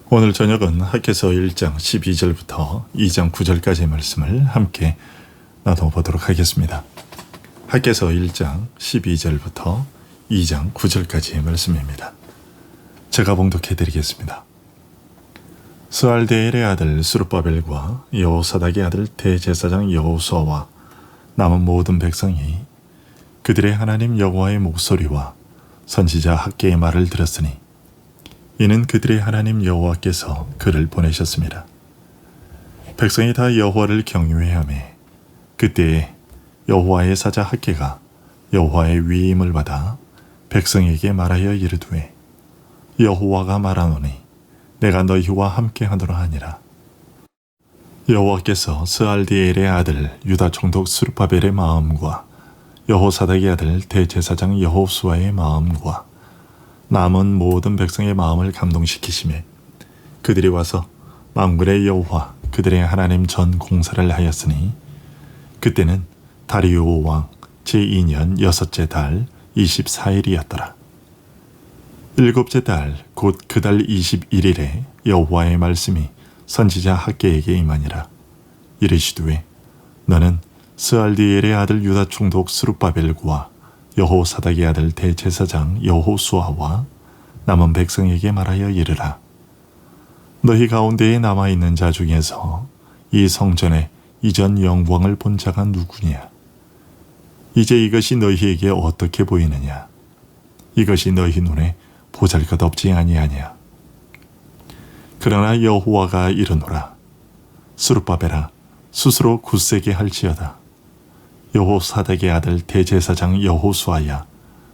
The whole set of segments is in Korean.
오늘 저녁은 학개서 1장 12절부터 2장 9절까지의 말씀을 함께 나눠보도록 하겠습니다. 학개서 1장 12절부터 2장 9절까지의 말씀입니다. 제가 봉독해 드리겠습니다. 스알디엘의 아들 스룹바벨과 여호사닥의 아들 대제사장 여호수아와 남은 모든 백성이 그들의 하나님 여호와의 목소리와 선지자 학개의 말을 들었으니 이는 그들의 하나님 여호와께서 그를 보내셨습니다. 백성이 다 여호와를 경외하며 그때에 여호와의 사자 학개가 여호와의 위임을 받아 백성에게 말하여 이르되 여호와가 말하노니 내가 너희와 함께하노라 하니라. 여호와께서 스알디엘의 아들 유다 총독 스룹바벨의 마음과 여호사닥의 아들 대제사장 여호수아의 마음과 남은 모든 백성의 마음을 감동시키시매 그들이 와서 만군의 여호와 그들의 하나님 전 공사를 하였으니 그때는 다리오 왕 제2년 6째 달 24일이었더라. 7째 달 곧 그 달 21일에 여호와의 말씀이 선지자 학개에게 임하니라. 이르시되 너는 스알디엘의 아들 유다 총독 스룹바벨과 여호사닥의 아들 대제사장 여호수아와 남은 백성에게 말하여 이르라. 너희 가운데에 남아있는 자 중에서 이 성전의 이전 영광을 본 자가 누구냐? 이제 이것이 너희에게 어떻게 보이느냐? 이것이 너희 눈에 보잘것없지 아니하냐? 그러나 여호와가 이르노라. 스룹바벨아 스스로 굳세게 할지어다. 여호사닥의 아들 대제사장 여호수아야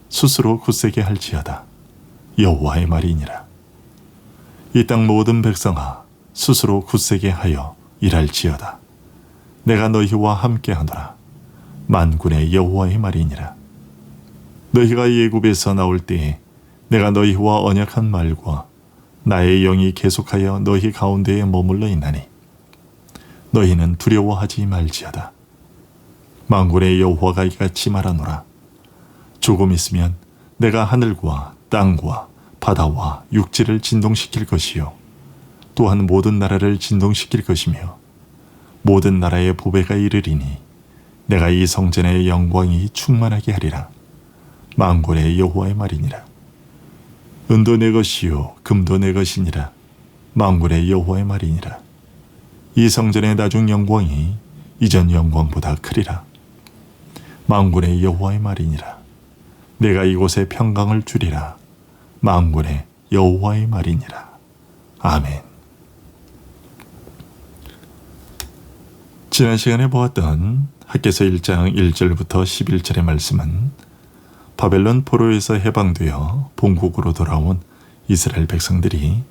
스스로 굳세게 할지어다. 여호와의 말이니라. 이 땅 모든 백성아 스스로 굳세게 하여 일할지어다. 내가 너희와 함께하노라. 만군의 여호와의 말이니라. 너희가 예굽에서 나올 때에 내가 너희와 언약한 말과 나의 영이 계속하여 너희 가운데에 머물러 있나니 너희는 두려워하지 말지어다. 만군의 여호와가 이같이 말하노라. 조금 있으면 내가 하늘과 땅과 바다와 육지를 진동시킬 것이요 또한 모든 나라를 진동시킬 것이며 모든 나라의 보배가 이르리니 내가 이 성전의 영광이 충만하게 하리라. 만군의 여호와의 말이니라. 은도 내 것이요 금도 내 것이니라. 만군의 여호와의 말이니라. 이 성전의 나중 영광이 이전 영광보다 크리라. 만군의 여호와의 말이니라. 내가 이곳에 평강을 주리라. 만군의 여호와의 말이니라. 아멘. 지난 시간에 보았던 학개서 1장 1절부터 11절의 말씀은 바벨론 포로에서 해방되어 본국으로 돌아온 이스라엘 백성들이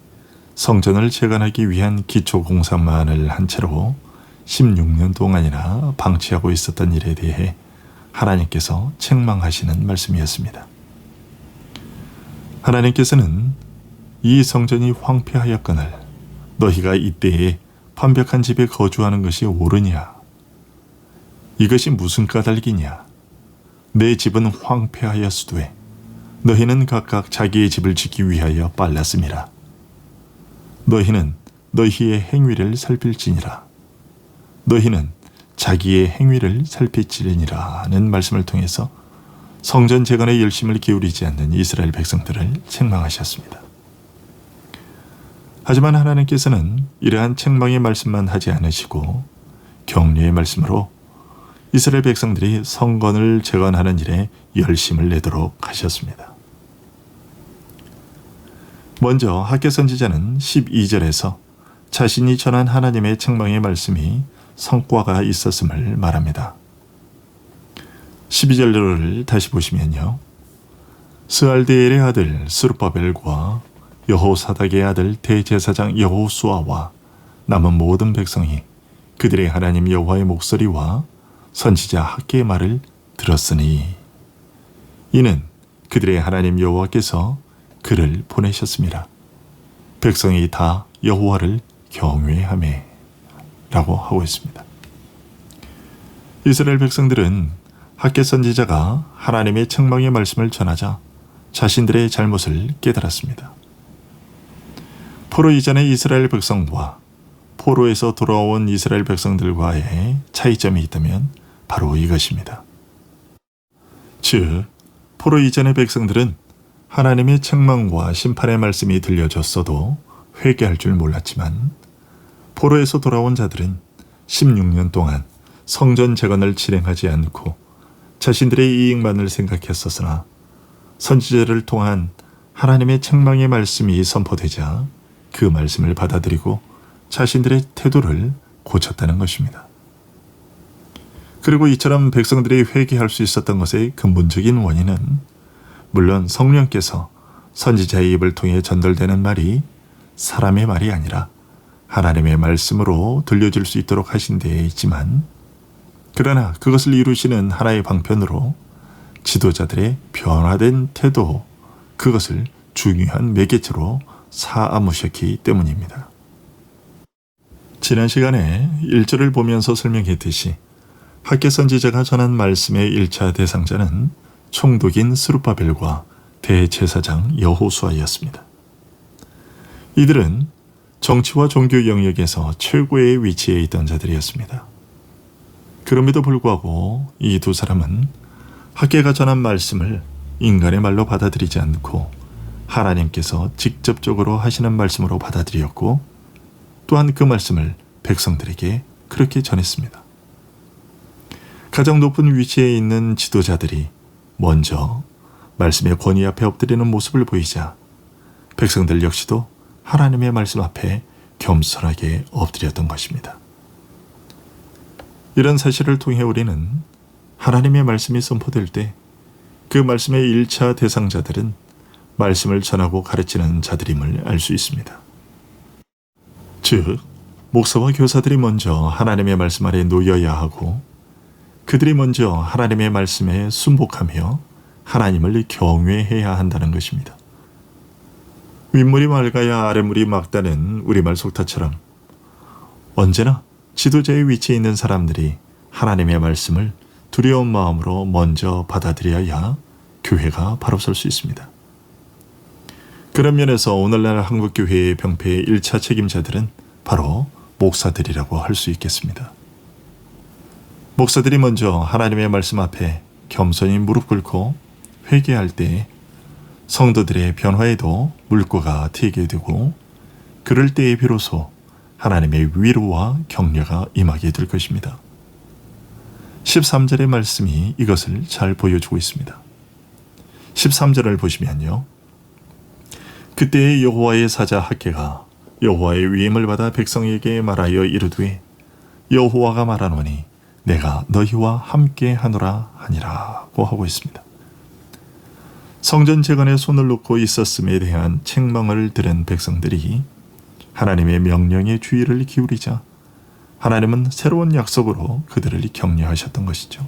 성전을 재건하기 위한 기초 공사만을 한 채로 16년 동안이나 방치하고 있었던 일에 대해 하나님께서 책망하시는 말씀이었습니다. 하나님께서는 이 성전이 황폐하였거늘 너희가 이때에 완벽한 집에 거주하는 것이 옳으냐? 이것이 무슨 까닭이냐? 내 집은 황폐하였으되 너희는 각각 자기의 집을 짓기 위하여 빨랐음이라. 너희는 너희의 행위를 살필지니라. 너희는 자기의 행위를 살필지니라는 말씀을 통해서 성전 재건에 열심을 기울이지 않는 이스라엘 백성들을 책망하셨습니다. 하지만 하나님께서는 이러한 책망의 말씀만 하지 않으시고 격려의 말씀으로 이스라엘 백성들이 성전을 재건하는 일에 열심을 내도록 하셨습니다. 먼저 학개 선지자는 12절에서 자신이 전한 하나님의 책망의 말씀이 성과가 있었음을 말합니다. 12절을 다시 보시면요. 스알디엘의 아들 스룹바벨과 여호사닥의 아들 대제사장 여호수아와 남은 모든 백성이 그들의 하나님 여호와의 목소리와 선지자 학개의 말을 들었으니 이는 그들의 하나님 여호와께서 그를 보내셨습니다. 백성이 다 여호와를 경외하매 라고 하고 있습니다. 이스라엘 백성들은 학개 선지자가 하나님의 책망의 말씀을 전하자 자신들의 잘못을 깨달았습니다. 포로 이전의 이스라엘 백성과 포로에서 돌아온 이스라엘 백성들과의 차이점이 있다면 바로 이것입니다. 즉, 포로 이전의 백성들은 하나님의 책망과 심판의 말씀이 들려졌어도 회개할 줄 몰랐지만, 포로에서 돌아온 자들은 16년 동안 성전 재건을 진행하지 않고 자신들의 이익만을 생각했었으나 선지자를 통한 하나님의 책망의 말씀이 선포되자 그 말씀을 받아들이고 자신들의 태도를 고쳤다는 것입니다. 그리고 이처럼 백성들이 회개할 수 있었던 것의 근본적인 원인은 물론 성령께서 선지자의 입을 통해 전달되는 말이 사람의 말이 아니라 하나님의 말씀으로 들려줄 수 있도록 하신 데에 있지만, 그러나 그것을 이루시는 하나의 방편으로 지도자들의 변화된 태도, 그것을 중요한 매개체로 삼으셨기 때문입니다. 지난 시간에 1절을 보면서 설명했듯이 학개 선지자가 전한 말씀의 1차 대상자는 총독인 스룹바벨과 대제사장 여호수아였습니다. 이들은 정치와 종교 영역에서 최고의 위치에 있던 자들이었습니다. 그럼에도 불구하고 이 두 사람은 학개가 전한 말씀을 인간의 말로 받아들이지 않고 하나님께서 직접적으로 하시는 말씀으로 받아들였고, 또한 그 말씀을 백성들에게 그렇게 전했습니다. 가장 높은 위치에 있는 지도자들이 먼저 말씀의 권위 앞에 엎드리는 모습을 보이자 백성들 역시도 하나님의 말씀 앞에 겸손하게 엎드렸던 것입니다. 이런 사실을 통해 우리는 하나님의 말씀이 선포될 때 그 말씀의 1차 대상자들은 말씀을 전하고 가르치는 자들임을 알 수 있습니다. 즉, 목사와 교사들이 먼저 하나님의 말씀 아래 놓여야 하고 그들이 먼저 하나님의 말씀에 순복하며 하나님을 경외해야 한다는 것입니다. 윗물이 맑아야 아랫물이 맑다는 우리말 속타처럼 언제나 지도자의 위치에 있는 사람들이 하나님의 말씀을 두려운 마음으로 먼저 받아들여야 교회가 바로 설 수 있습니다. 그런 면에서 오늘날 한국교회의 병폐의 1차 책임자들은 바로 목사들이라고 할 수 있겠습니다. 목사들이 먼저 하나님의 말씀 앞에 겸손히 무릎 꿇고 회개할 때 성도들의 변화에도 물꼬가 트이게 되고, 그럴 때에 비로소 하나님의 위로와 격려가 임하게 될 것입니다. 13절의 말씀이 이것을 잘 보여주고 있습니다. 13절을 보시면요, 그때의 여호와의 사자 학개가 여호와의 위임을 받아 백성에게 말하여 이르되 여호와가 말하노니 내가 너희와 함께 하노라 하니라고 하고 있습니다. 성전 재건에 손을 놓고 있었음에 대한 책망을 들은 백성들이 하나님의 명령에 주의를 기울이자 하나님은 새로운 약속으로 그들을 격려하셨던 것이죠.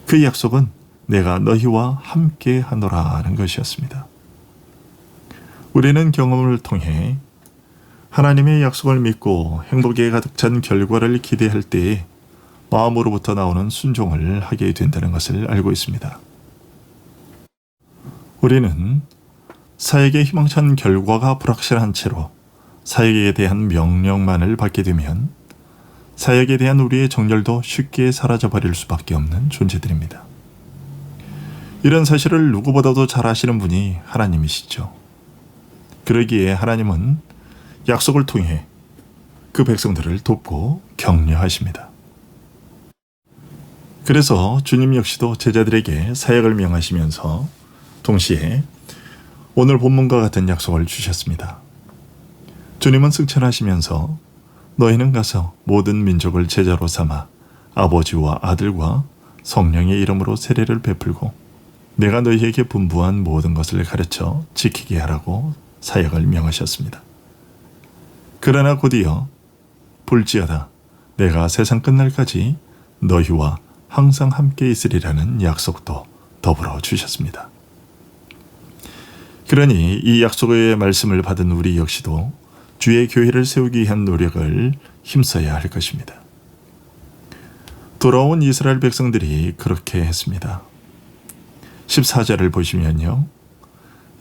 그 약속은 내가 너희와 함께 하노라 하는 것이었습니다. 우리는 경험을 통해 하나님의 약속을 믿고 행복에 가득 찬 결과를 기대할 때에 마음으로부터 나오는 순종을 하게 된다는 것을 알고 있습니다. 우리는 사역의 희망찬 결과가 불확실한 채로 사역에 대한 명령만을 받게 되면 사역에 대한 우리의 정열도 쉽게 사라져버릴 수밖에 없는 존재들입니다. 이런 사실을 누구보다도 잘 아시는 분이 하나님이시죠. 그러기에 하나님은 약속을 통해 그 백성들을 돕고 격려하십니다. 그래서 주님 역시도 제자들에게 사역을 명하시면서 동시에 오늘 본문과 같은 약속을 주셨습니다. 주님은 승천하시면서 너희는 가서 모든 민족을 제자로 삼아 아버지와 아들과 성령의 이름으로 세례를 베풀고 내가 너희에게 분부한 모든 것을 가르쳐 지키게 하라고 사역을 명하셨습니다. 그러나 곧이어 볼지어다 내가 세상 끝날까지 너희와 항상 함께 있으리라는 약속도 더불어 주셨습니다. 그러니 이 약속의 말씀을 받은 우리 역시도 주의 교회를 세우기 위한 노력을 힘써야 할 것입니다. 돌아온 이스라엘 백성들이 그렇게 했습니다. 14절을 보시면요,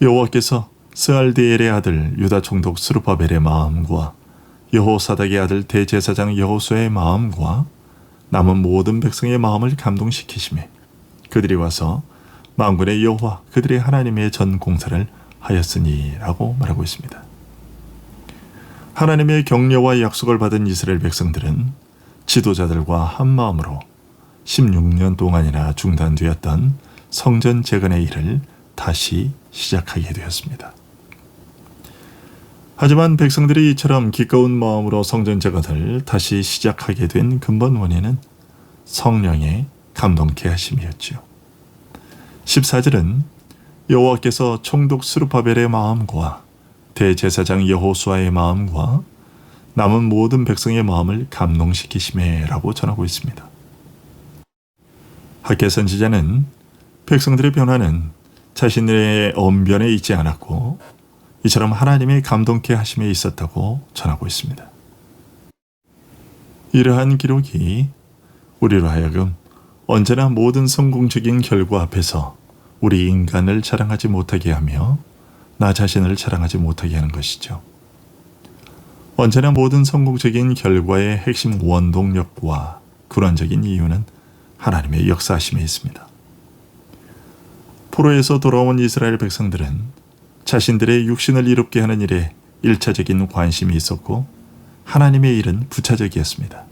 여호와께서 스알디엘의 아들 유다 총독 스룹바벨의 마음과 여호사닥의 아들 대제사장 여호수아의 마음과 남은 모든 백성의 마음을 감동시키시매 그들이 와서 만군의 여호와 그들의 하나님의 전 공사를 하였으니라고 말하고 있습니다. 하나님의 격려와 약속을 받은 이스라엘 백성들은 지도자들과 한 마음으로 16년 동안이나 중단되었던 성전 재건의 일을 다시 시작하게 되었습니다. 하지만 백성들이 이처럼 기꺼운 마음으로 성전 재건을 다시 시작하게 된 근본 원인은 성령의 감동케 하심이었지요. 14절은 여호와께서 총독 스룹바벨의 마음과 대제사장 여호수아의 마음과 남은 모든 백성의 마음을 감동시키시매라고 전하고 있습니다. 학개 선지자는 백성들의 변화는 자신들의 언변에 있지 않았고 이처럼 하나님의 감동케 하심에 있었다고 전하고 있습니다. 이러한 기록이 우리로 하여금 언제나 모든 성공적인 결과 앞에서 우리 인간을 자랑하지 못하게 하며 나 자신을 자랑하지 못하게 하는 것이죠. 언제나 모든 성공적인 결과의 핵심 원동력과 근원적인 이유는 하나님의 역사하심에 있습니다. 포로에서 돌아온 이스라엘 백성들은 자신들의 육신을 이롭게 하는 일에 일차적인 관심이 있었고 하나님의 일은 부차적이었습니다.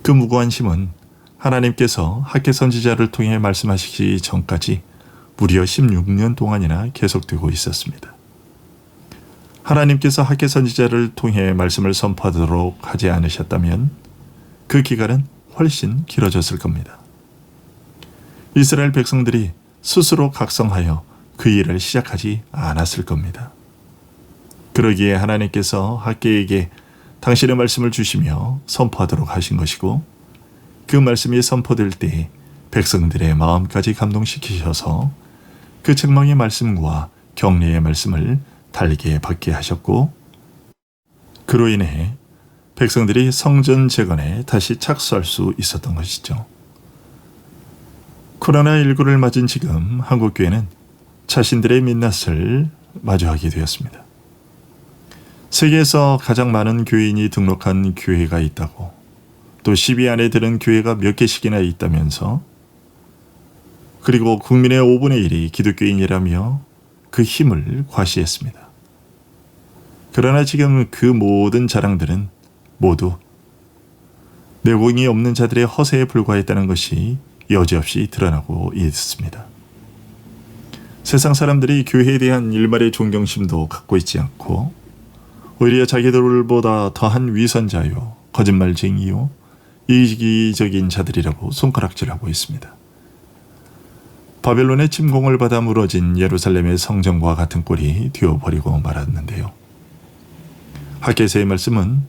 그 무관심은 하나님께서 학개 선지자를 통해 말씀하시기 전까지 무려 16년 동안이나 계속되고 있었습니다. 하나님께서 학개 선지자를 통해 말씀을 선포하도록 하지 않으셨다면 그 기간은 훨씬 길어졌을 겁니다. 이스라엘 백성들이 스스로 각성하여 그 일을 시작하지 않았을 겁니다. 그러기에 하나님께서 학개에게 당신의 말씀을 주시며 선포하도록 하신 것이고 그 말씀이 선포될 때 백성들의 마음까지 감동시키셔서 그 책망의 말씀과 격려의 말씀을 달게 받게 하셨고 그로 인해 백성들이 성전 재건에 다시 착수할 수 있었던 것이죠. 코로나19를 맞은 지금 한국교회는 자신들의 민낯을 마주하게 되었습니다. 세계에서 가장 많은 교인이 등록한 교회가 있다고 또 10위 안에 드는 교회가 몇 개씩이나 있다면서 그리고 국민의 5분의 1이 기독교인이라며 그 힘을 과시했습니다. 그러나 지금 그 모든 자랑들은 모두 내공이 없는 자들의 허세에 불과했다는 것이 여지없이 드러나고 있습니다. 세상 사람들이 교회에 대한 일말의 존경심도 갖고 있지 않고 오히려 자기들보다 더한 위선자요, 거짓말쟁이요, 이기적인 자들이라고 손가락질하고 있습니다. 바벨론의 침공을 받아 무너진 예루살렘의 성전과 같은 꼴이 되어버리고 말았는데요. 학개서의 말씀은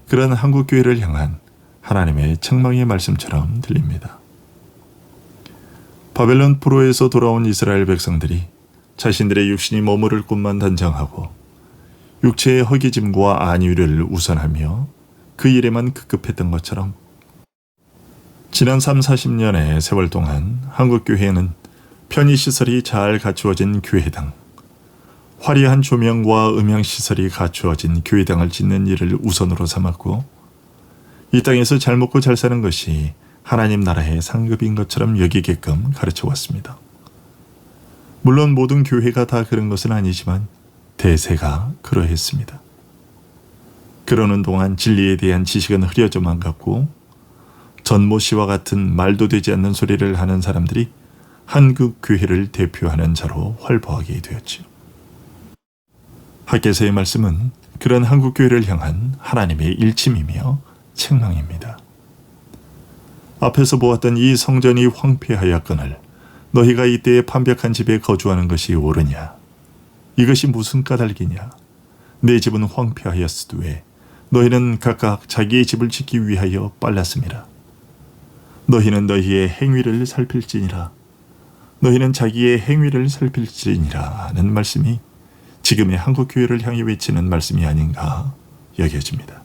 그런 한국교회를 향한 하나님의 책망의 말씀처럼 들립니다. 바벨론 포로에서 돌아온 이스라엘 백성들이 자신들의 육신이 머무를 곳만 단정하고 육체의 허기짐과 안위를 우선하며 그 일에만 급급했던 것처럼 지난 30-40년의 세월 동안 한국교회는 편의시설이 잘 갖추어진 교회당, 화려한 조명과 음향시설이 갖추어진 교회당을 짓는 일을 우선으로 삼았고 이 땅에서 잘 먹고 잘 사는 것이 하나님 나라의 상급인 것처럼 여기게끔 가르쳐왔습니다. 물론 모든 교회가 다 그런 것은 아니지만 대세가 그러했습니다. 그러는 동안 진리에 대한 지식은 흐려져만 갔고 전모 씨와 같은 말도 되지 않는 소리를 하는 사람들이 한국 교회를 대표하는 자로 활보하게 되었지요. 학개서의 말씀은 그런 한국 교회를 향한 하나님의 일침이며 책망입니다. 앞에서 보았던 이 성전이 황폐하였거늘 너희가 이때에 판벽한 집에 거주하는 것이 옳으냐? 이것이 무슨 까닭이냐? 내 집은 황폐하였으되 너희는 각각 자기의 집을 짓기 위하여 빨랐음이라. 너희는 너희의 행위를 살필지니라. 너희는 자기의 행위를 살필지니라 하는 말씀이 지금의 한국교회를 향해 외치는 말씀이 아닌가 여겨집니다.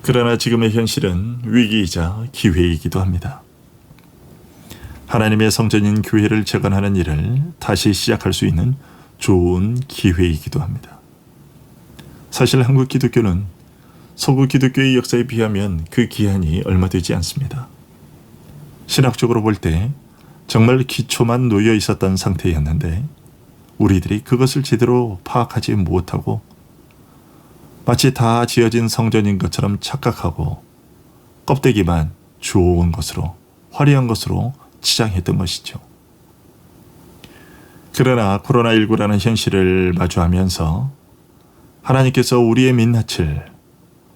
그러나 지금의 현실은 위기이자 기회이기도 합니다. 하나님의 성전인 교회를 재건하는 일을 다시 시작할 수 있는 좋은 기회이기도 합니다. 사실 한국 기독교는 서구 기독교의 역사에 비하면 그 기한이 얼마 되지 않습니다. 신학적으로 볼 때 정말 기초만 놓여 있었던 상태였는데 우리들이 그것을 제대로 파악하지 못하고 마치 다 지어진 성전인 것처럼 착각하고 껍데기만 좋은 것으로, 화려한 것으로 치장했던 것이죠. 그러나 코로나19라는 현실을 마주하면서 하나님께서 우리의 민낯을,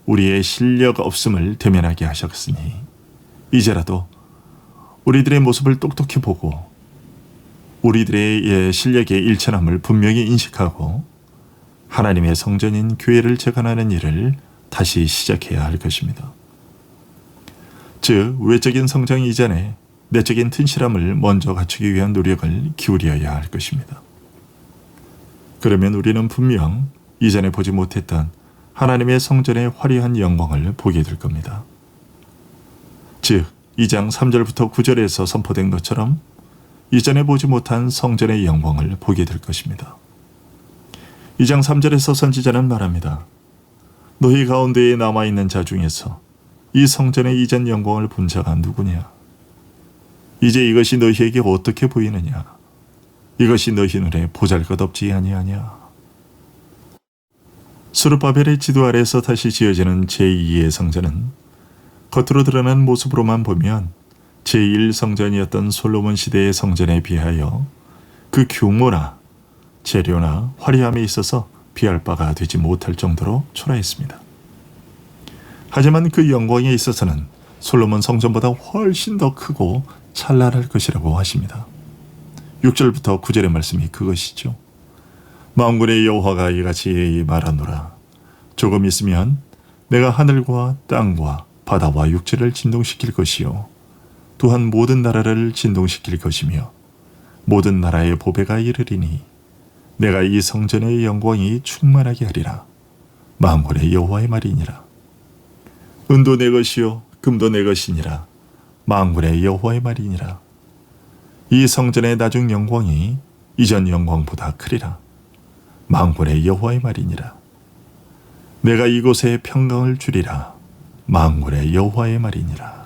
우리의 실력 없음을 대면하게 하셨으니 이제라도 우리들의 모습을 똑똑히 보고 우리들의 실력의 일천함을 분명히 인식하고 하나님의 성전인 교회를 재건하는 일을 다시 시작해야 할 것입니다. 즉, 외적인 성장 이전에 내적인 튼실함을 먼저 갖추기 위한 노력을 기울여야 할 것입니다. 그러면 우리는 분명 이전에 보지 못했던 하나님의 성전의 화려한 영광을 보게 될 겁니다. 즉, 2장 3절부터 9절에서 선포된 것처럼 이전에 보지 못한 성전의 영광을 보게 될 것입니다. 2장 3절에서 선지자는 말합니다. 너희 가운데에 남아있는 자 중에서 이 성전의 이전 영광을 본 자가 누구냐? 이제 이것이 너희에게 어떻게 보이느냐? 이것이 너희 눈에 보잘것없지 아니하냐? 스룹바벨의 지도 아래에서 다시 지어지는 제2의 성전은 겉으로 드러난 모습으로만 보면 제1성전이었던 솔로몬 시대의 성전에 비하여 그 규모나 재료나 화려함에 있어서 비할 바가 되지 못할 정도로 초라했습니다. 하지만 그 영광에 있어서는 솔로몬 성전보다 훨씬 더 크고 찬란할 것이라고 하십니다. 6절부터 9절의 말씀이 그것이죠. 만군의 여호와가 이같이 말하노라. 조금 있으면 내가 하늘과 땅과 바다와 육지를 진동시킬 것이요 또한 모든 나라를 진동시킬 것이며 모든 나라의 보배가 이르리니 내가 이 성전의 영광이 충만하게 하리라. 만군의 여호와의 말이니라. 은도 내 것이요 금도 내 것이니라. 만군의 여호와의 말이니라. 이 성전의 나중 영광이 이전 영광보다 크리라. 만군의 여호와의 말이니라. 내가 이곳에 평강을 주리라. 만군의 여호와의 말이니라.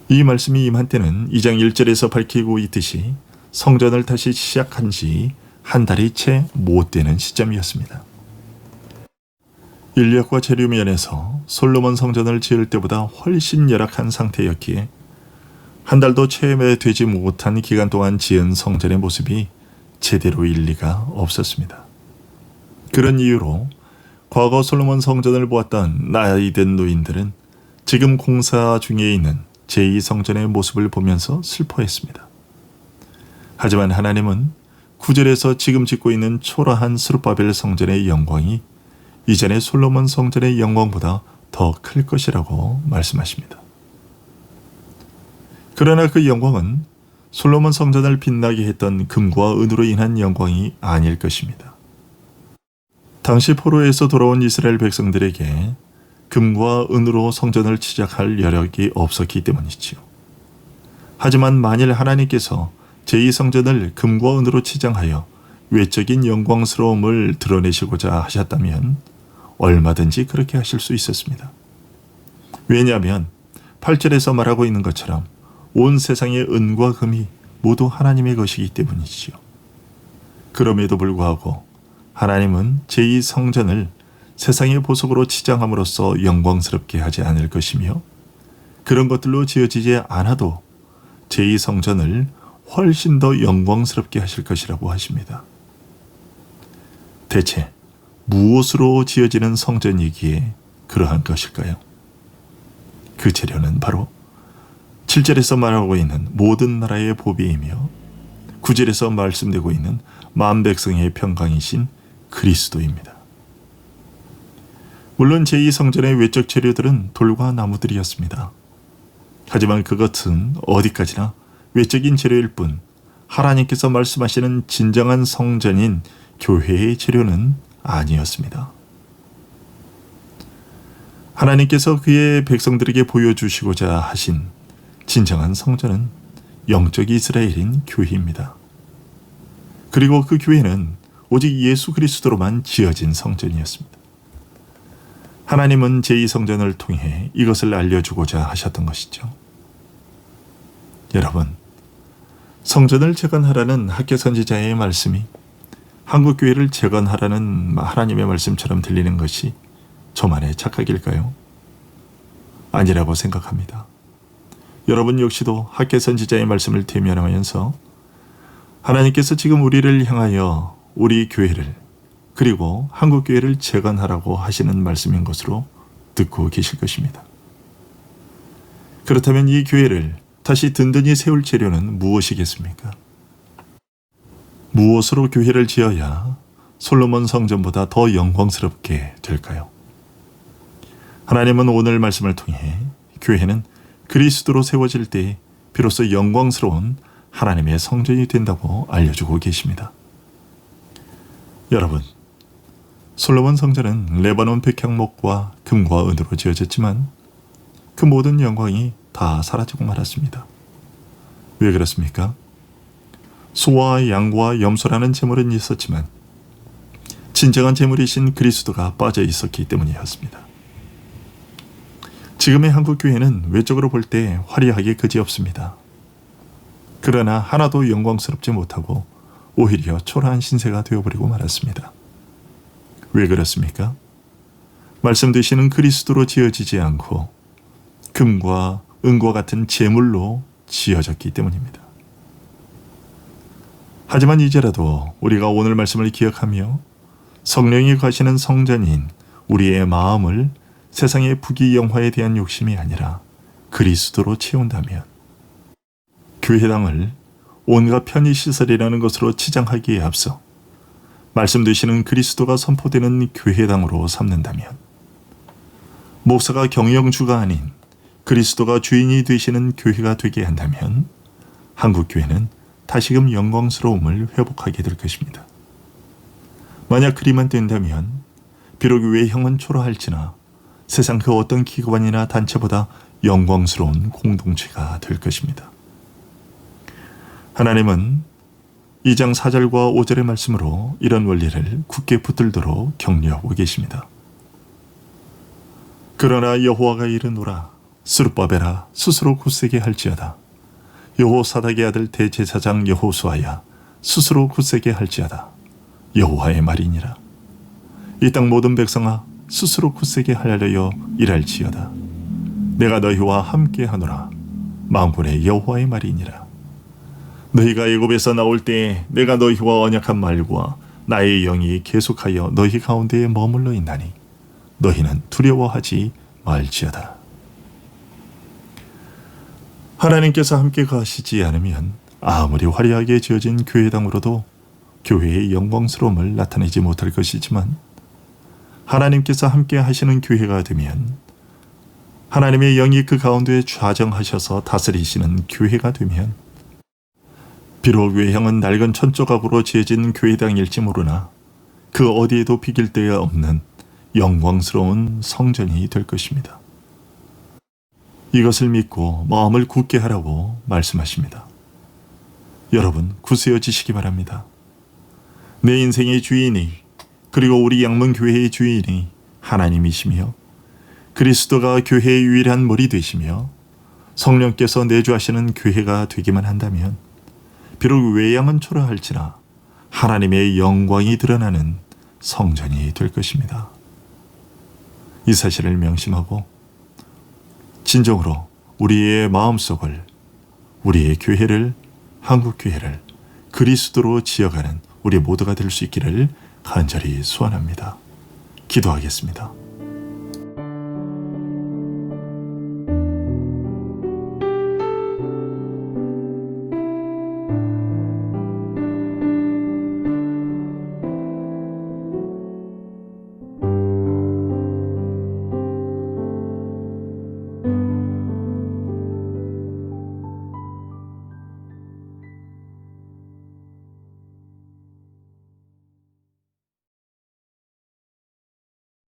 이 말씀이 임한 때는 2장 1절에서 밝히고 있듯이 성전을 다시 시작한 지 한 달이 채 못 되는 시점이었습니다. 인력과 재료 면에서 솔로몬 성전을 지을 때보다 훨씬 열악한 상태였기에 한 달도 채 되지 못한 기간 동안 지은 성전의 모습이 제대로일 리가 없었습니다. 그런 이유로 과거 솔로몬 성전을 보았던 나이 든 노인들은 지금 공사 중에 있는 제2성전의 모습을 보면서 슬퍼했습니다. 하지만 하나님은 9절에서 지금 짓고 있는 초라한 스룹바벨 성전의 영광이 이전의 솔로몬 성전의 영광보다 더 클 것이라고 말씀하십니다. 그러나 그 영광은 솔로몬 성전을 빛나게 했던 금과 은으로 인한 영광이 아닐 것입니다. 당시 포로에서 돌아온 이스라엘 백성들에게 금과 은으로 성전을 시작할 여력이 없었기 때문이지요. 하지만 만일 하나님께서 제2성전을 금과 은으로 치장하여 외적인 영광스러움을 드러내시고자 하셨다면 얼마든지 그렇게 하실 수 있었습니다. 왜냐하면 8절에서 말하고 있는 것처럼 온 세상의 은과 금이 모두 하나님의 것이기 때문이지요. 그럼에도 불구하고 하나님은 제2성전을 세상의 보석으로 치장함으로써 영광스럽게 하지 않을 것이며 그런 것들로 지어지지 않아도 제2성전을 훨씬 더 영광스럽게 하실 것이라고 하십니다. 대체 무엇으로 지어지는 성전이기에 그러한 것일까요? 그 재료는 바로 7절에서 말하고 있는 모든 나라의 보배이며 9절에서 말씀되고 있는 만백성의 평강이신 그리스도입니다. 물론 제2성전의 외적 재료들은 돌과 나무들이었습니다. 하지만 그것은 어디까지나 외적인 재료일 뿐 하나님께서 말씀하시는 진정한 성전인 교회의 재료는 아니었습니다. 하나님께서 그의 백성들에게 보여주시고자 하신 진정한 성전은 영적 이스라엘인 교회입니다. 그리고 그 교회는 오직 예수 그리스도로만 지어진 성전이었습니다. 하나님은 제2성전을 통해 이것을 알려주고자 하셨던 것이죠. 여러분, 성전을 재건하라는 학개 선지자의 말씀이 한국교회를 재건하라는 하나님의 말씀처럼 들리는 것이 저만의 착각일까요? 아니라고 생각합니다. 여러분 역시도 학개 선지자의 말씀을 대면하면서 하나님께서 지금 우리를 향하여 우리 교회를 그리고 한국교회를 재건하라고 하시는 말씀인 것으로 듣고 계실 것입니다. 그렇다면 이 교회를 다시 든든히 세울 재료는 무엇이겠습니까? 무엇으로 교회를 지어야 솔로몬 성전보다 더 영광스럽게 될까요? 하나님은 오늘 말씀을 통해 교회는 그리스도로 세워질 때 비로소 영광스러운 하나님의 성전이 된다고 알려주고 계십니다. 여러분, 솔로몬 성전은 레바논 백향목과 금과 은으로 지어졌지만 그 모든 영광이 다 사라지고 말았습니다. 왜 그렇습니까? 소와 양과 염소라는 제물은 있었지만 진정한 제물이신 그리스도가 빠져 있었기 때문이었습니다. 지금의 한국교회는 외적으로 볼 때 화려하게 그지없습니다. 그러나 하나도 영광스럽지 못하고 오히려 초라한 신세가 되어버리고 말았습니다. 왜 그렇습니까? 말씀 되시는 그리스도로 지어지지 않고 금과 은과 같은 제물로 지어졌기 때문입니다. 하지만 이제라도 우리가 오늘 말씀을 기억하며 성령이 거하시는 성전인 우리의 마음을 세상의 부귀영화에 대한 욕심이 아니라 그리스도로 채운다면 교회당을 온갖 편의시설이라는 것으로 치장하기에 앞서 말씀 되시는 그리스도가 선포되는 교회당으로 삼는다면 목사가 경영주가 아닌 그리스도가 주인이 되시는 교회가 되게 한다면 한국교회는 다시금 영광스러움을 회복하게 될 것입니다. 만약 그리만 된다면 비록 외형은 초라할지나 세상 그 어떤 기관이나 단체보다 영광스러운 공동체가 될 것입니다. 하나님은 2장 4절과 5절의 말씀으로 이런 원리를 굳게 붙들도록 격려하고 계십니다. 그러나 여호와가 이르노라 스룹바벨아 스스로 굳세게 할지어다. 여호사닥의 아들 대제사장 여호수아야 스스로 굳세게 할지어다. 여호와의 말이니라. 이 땅 모든 백성아 스스로 굳세게 하려여 일할지어다. 내가 너희와 함께하노라. 만군의 여호와의 말이니라. 너희가 애굽에서 나올 때에 내가 너희와 언약한 말과 나의 영이 계속하여 너희 가운데에 머물러 있나니 너희는 두려워하지 말지어다. 하나님께서 함께 가시지 않으면 아무리 화려하게 지어진 교회당으로도 교회의 영광스러움을 나타내지 못할 것이지만 하나님께서 함께 하시는 교회가 되면 하나님의 영이 그 가운데에 좌정하셔서 다스리시는 교회가 되면 비록 외형은 낡은 천조각으로 지어진 교회당일지 모르나 그 어디에도 비길 데가 없는 영광스러운 성전이 될 것입니다. 이것을 믿고 마음을 굳게 하라고 말씀하십니다. 여러분 굳세어지시기 바랍니다. 내 인생의 주인이 그리고 우리 양문교회의 주인이 하나님이시며 그리스도가 교회의 유일한 머리 되시며 성령께서 내주하시는 교회가 되기만 한다면 비록 외양은 초라할지나 하나님의 영광이 드러나는 성전이 될 것입니다. 이 사실을 명심하고 진정으로 우리의 마음속을 우리의 교회를 한국교회를 그리스도로 지어가는 우리 모두가 될 수 있기를 간절히 소원합니다. 기도하겠습니다.